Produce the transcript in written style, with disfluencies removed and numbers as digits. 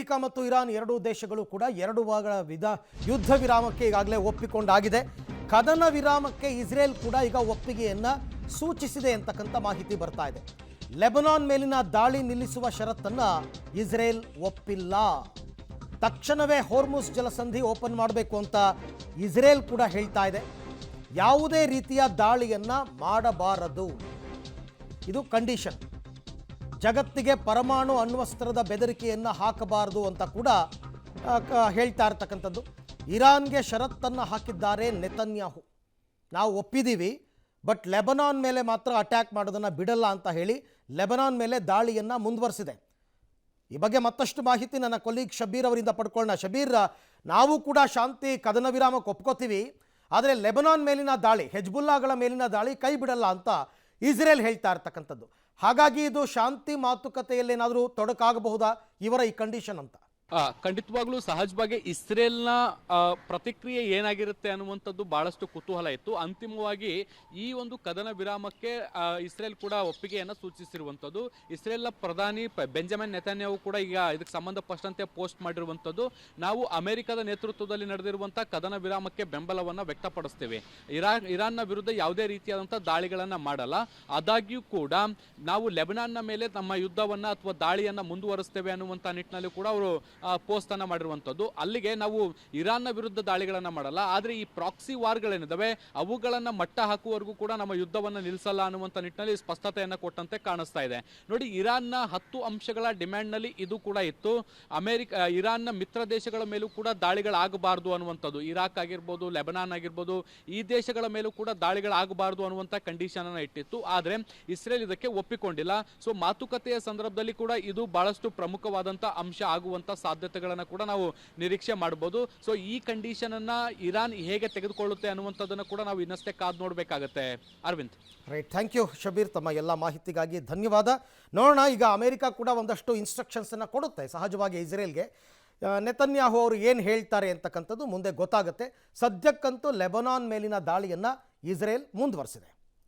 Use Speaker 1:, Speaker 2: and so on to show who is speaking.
Speaker 1: America ಮತ್ತು Iran ಎರಡೂ ದೇಶಗಳು ಕೂಡ 2 ವಾರಗಳ ಯುದ್ಧ ವಿರಾಮಕ್ಕೆ ಈಗಾಗಲೇ ಒಪ್ಪಿಕೊಂಡಾಗಿದೆ. ಕದನ ವಿರಾಮಕ್ಕೆ ಇಸ್ರೇಲ್ ಕೂಡ ಈಗ ಒಪ್ಪಿಗೆಯನ್ನು ಸೂಚಿಸಿದೆ ಅಂತಕ್ಕಂಥ ಮಾಹಿತಿ ಬರ್ತಾ ಇದೆ. ಲೆಬನಾನ್ ಮೇಲಿನ ದಾಳಿ ನಿಲ್ಲಿಸುವ ಷರತ್ತನ್ನು ಇಸ್ರೇಲ್ ಒಪ್ಪಿಲ್ಲ. ತಕ್ಷಣವೇ ಹೋರ್ಮುಸ್ ಜಲಸಂಧಿ ಓಪನ್ ಮಾಡಬೇಕು ಅಂತ ಇಸ್ರೇಲ್ ಕೂಡ ಹೇಳ್ತಾ ಇದೆ. ಯಾವುದೇ ರೀತಿಯ ದಾಳಿಯನ್ನು ಮಾಡಬಾರದು, ಇದು ಕಂಡೀಷನ್. ಜಗತ್ತಿಗೆ ಪರಮಾಣು ಅಣ್ವಸ್ತ್ರದ ಬೆದರಿಕೆಯನ್ನು ಹಾಕಬಾರದು ಅಂತ ಕೂಡ ಹೇಳ್ತಾ ಇರ್ತಕ್ಕಂಥದ್ದು. ಇರಾನ್ಗೆ ಷರತ್ತನ್ನು ಹಾಕಿದ್ದಾರೆ ನೆತನ್ಯಾಹು. ನಾವು ಒಪ್ಪಿದ್ದೀವಿ, ಬಟ್ ಲೆಬನಾನ್ ಮೇಲೆ ಮಾತ್ರ ಅಟ್ಯಾಕ್ ಮಾಡೋದನ್ನು ಬಿಡಲ್ಲ ಅಂತ ಹೇಳಿ ಲೆಬನಾನ್ ಮೇಲೆ ದಾಳಿಯನ್ನು ಮುಂದುವರಿಸಿದೆ. ಈ ಬಗ್ಗೆ ಮತ್ತಷ್ಟು ಮಾಹಿತಿ ನನ್ನ ಕೊಲೀಗ್ ಶಬೀರ್ ಅವರಿಂದ ಪಡ್ಕೊಳ್ಳೋಣ. ಶಬೀರ್, ನಾವು ಕೂಡ ಶಾಂತಿ ಕದನ ವಿರಾಮಕ್ಕೆ ಒಪ್ಕೋತೀವಿ, ಆದರೆ ಲೆಬನಾನ್ ಮೇಲಿನ ದಾಳಿ, ಹೆಜ್ಬುಲ್ಲಾಗಳ ಮೇಲಿನ ದಾಳಿ ಕೈ ಬಿಡಲ್ಲ ಅಂತ ಇಸ್ರೇಲ್ ಹೇಳ್ತಾ ಇರ್ತಕ್ಕಂಥದ್ದು. ಹಾಗಾಗಿ ಇದು ಶಾಂತಿ ಮಾತುಕತೆಯಲ್ಲೇನಾದರೂ ತೊಡಕಾಗಬಹುದಾ ಇವರ ಈ ಕಂಡೀಷನ್ ಅಂತ?
Speaker 2: ಖಂಡಿತವಾಗ್ಲೂ ಸಹಜವಾಗಿ ಇಸ್ರೇಲ್ನ ಪ್ರತಿಕ್ರಿಯೆ ಏನಾಗಿರುತ್ತೆ ಅನ್ನುವಂಥದ್ದು ಬಹಳಷ್ಟು ಕುತೂಹಲ ಇತ್ತು. ಅಂತಿಮವಾಗಿ ಈ ಒಂದು ಕದನ ವಿರಾಮಕ್ಕೆ ಇಸ್ರೇಲ್ ಕೂಡ ಒಪ್ಪಿಗೆಯನ್ನು ಸೂಚಿಸಿರುವಂಥದ್ದು. ಇಸ್ರೇಲ್ನ ಪ್ರಧಾನಿ ಬೆಂಜಮಿನ್ ನೆತನ್ಯಾಹು ಕೂಡ ಈಗ ಇದಕ್ಕೆ ಸಂಬಂಧಪಟ್ಟಂತೆ ಪೋಸ್ಟ್ ಮಾಡಿರುವಂಥದ್ದು, ನಾವು ಅಮೆರಿಕದ ನೇತೃತ್ವದಲ್ಲಿ ನಡೆದಿರುವಂಥ ಕದನ ವಿರಾಮಕ್ಕೆ ಬೆಂಬಲವನ್ನು ವ್ಯಕ್ತಪಡಿಸ್ತೇವೆ. ಇರಾನ್ನ ವಿರುದ್ಧ ಯಾವುದೇ ರೀತಿಯಾದಂಥ ದಾಳಿಗಳನ್ನು ಮಾಡಲ್ಲ. ಆದಾಗ್ಯೂ ಕೂಡ ನಾವು ಲೆಬನಾನ್ನ ಮೇಲೆ ನಮ್ಮ ಯುದ್ಧವನ್ನು ಅಥವಾ ದಾಳಿಯನ್ನು ಮುಂದುವರಿಸ್ತೇವೆ ಅನ್ನುವಂಥ ನಿಟ್ಟಿನಲ್ಲಿ ಕೂಡ ಅವರು ಪೋಸ್ಟ್ ಅನ್ನ ಮಾಡಿರುವಂಥದ್ದು. ಅಲ್ಲಿಗೆ ನಾವು ಇರಾನ್ನ ವಿರುದ್ಧ ದಾಳಿಗಳನ್ನ ಮಾಡಲ್ಲ, ಆದರೆ ಈ ಪ್ರಾಕ್ಸಿ ವಾರ್ಗಳೇನಿದಾವೆ ಅವುಗಳನ್ನ ಮಟ್ಟ ಹಾಕುವವರೆಗೂ ಕೂಡ ನಮ್ಮ ಯುದ್ಧವನ್ನು ನಿಲ್ಲಿಸಲ್ಲ ಅನ್ನುವಂಥ ನಿಟ್ಟಿನಲ್ಲಿ ಸ್ಪಷ್ಟತೆಯನ್ನು ಕೊಟ್ಟಂತೆ ಕಾಣಿಸ್ತಾ ಇದೆ. ನೋಡಿ, ಇರಾನ್ನ 10 ಅಂಶಗಳ ಡಿಮ್ಯಾಂಡ್ ನಲ್ಲಿ ಇದು ಕೂಡ ಇತ್ತು. ಇರಾನ್ನ ಮಿತ್ರ ದೇಶಗಳ ಮೇಲೂ ಕೂಡ ದಾಳಿಗಳಾಗಬಾರದು ಅನ್ನುವಂಥದ್ದು, ಇರಾಕ್ ಆಗಿರ್ಬೋದು, ಲೆಬನಾನ್ ಆಗಿರ್ಬೋದು, ಈ ದೇಶಗಳ ಮೇಲೂ ಕೂಡ ದಾಳಿಗಳಾಗಬಾರದು ಅನ್ನುವಂಥ ಕಂಡೀಷನ್ ಅನ್ನ ಇಟ್ಟಿತ್ತು. ಆದರೆ ಇಸ್ರೇಲ್ ಇದಕ್ಕೆ ಒಪ್ಪಿಕೊಂಡಿಲ್ಲ. ಸೊ ಮಾತುಕತೆಯ ಸಂದರ್ಭದಲ್ಲಿ ಕೂಡ ಇದು ಬಹಳಷ್ಟು ಪ್ರಮುಖವಾದಂಥ ಅಂಶ ಆಗುವಂಥ ಸಾಧ್ಯತೆಗಳನ್ನು ಕೂಡ ನಾವು ನಿರೀಕ್ಷೆ ಮಾಡಬಹುದು. ಸೊ ಈ ಕಂಡೀಷನ್ ಅನ್ನ ಇರಾನ್ ಹೇಗೆ ತೆಗೆದುಕೊಳ್ಳುತ್ತೆ ಅನ್ನುವಂಥದ್ದನ್ನು ಕೂಡ ನಾವು ಇನ್ನಷ್ಟೇ ಕಾದು ನೋಡಬೇಕಾಗತ್ತೆ. Arvind,
Speaker 1: right, thank you Shabir, ತಮ್ಮ ಎಲ್ಲ ಮಾಹಿತಿಗಾಗಿ ಧನ್ಯವಾದ. ನೋಡೋಣ, ಈಗ ಅಮೆರಿಕ ಕೂಡ ಒಂದಷ್ಟು ಇನ್ಸ್ಟ್ರಕ್ಷನ್ಸ್ ಅನ್ನು ಕೊಡುತ್ತೆ ಸಹಜವಾಗಿ ಇಸ್ರೇಲ್ಗೆ. ನೆತನ್ಯಾಹು ಅವರು ಏನು ಹೇಳ್ತಾರೆ ಅಂತಕ್ಕಂಥದ್ದು ಮುಂದೆ ಗೊತ್ತಾಗುತ್ತೆ. ಸದ್ಯಕ್ಕಂತೂ ಲೆಬನಾನ್ ಮೇಲಿನ ದಾಳಿಯನ್ನು ಇಸ್ರೇಲ್ ಮುಂದುವರಿಸಿದೆ.